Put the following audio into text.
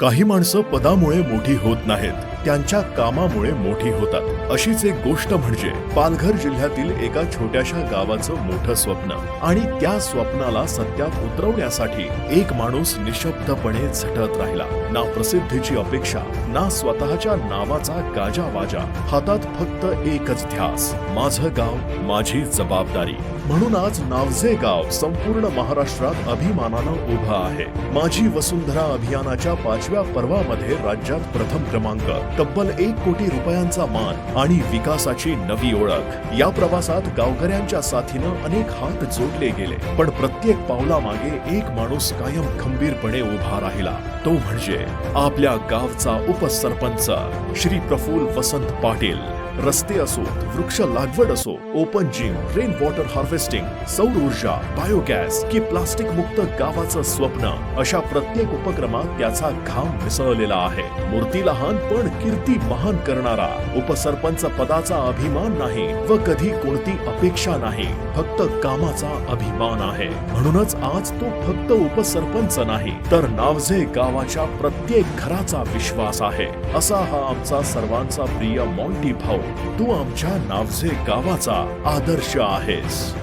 काही माणसं पदामुळे मोठी होत नाहीत, त्यांच्या कामामुळे मोठी होतात। अशीच एक गोष्ट म्हणजे पालघर जिल्ह्यातील एका छोट्याशा गावाचं मोठं स्वप्न आणि त्या स्वप्नाला सत्यात उतरवण्यासाठी एक माणूस निशब्दपणे झटत राहिला। ना प्रसिद्धीची अपेक्षा, ना स्वतःच्या नावाचा गाजावाजा, हातात फक्त एकच ध्यास, माझं गाव माझी जबाबदारी। म्हणून आज नावजे गाव संपूर्ण महाराष्ट्रात अभिमानानं उभं आहे। माझी वसुंधरा अभियानाच्या 5व्या पर्वामध्ये राज्यात प्रथम क्रमांक, तब्बल 1 कोटी रुपयांचा मान आणि विकासाची नवी ओळख। या प्रवासात गावकऱ्यांच्या साथीनं अनेक हात जोडले गेले, पण प्रत्येक पावलामागे एक माणूस कायम खंबीरपणे उभा राहिला। तो म्हणजे आपल्या गावचा उपसरपंच श्री प्रफुल्ल वसंत पाटील। रस्ते असो, वृक्ष लागवड असो, open gym, rain water harvesting, सौर ऊर्जा, बायोगॅस की प्लास्टिक मुक्त गावाचं स्वप्न, अशा प्रत्येक उपक्रमात त्याचा घाम मिसळलेला आहे। मूर्ती लहान पण कीर्ती महान करणारा उपसरपंच पदाचा अभिमान नाही व कधी कोणती अपेक्षा नाही, फक्त कामाचा अभिमान आहे। म्हणूनच आज तो फक्त उपसरपंच नाही तर नावजे गावाच्या प्रत्येक घराचा विश्वास आहे। असा हा आमचा सर्वांचा प्रिय मॉन्टी भाऊ, तू आमच्या नावजे गावाचा आदर्श आहेस।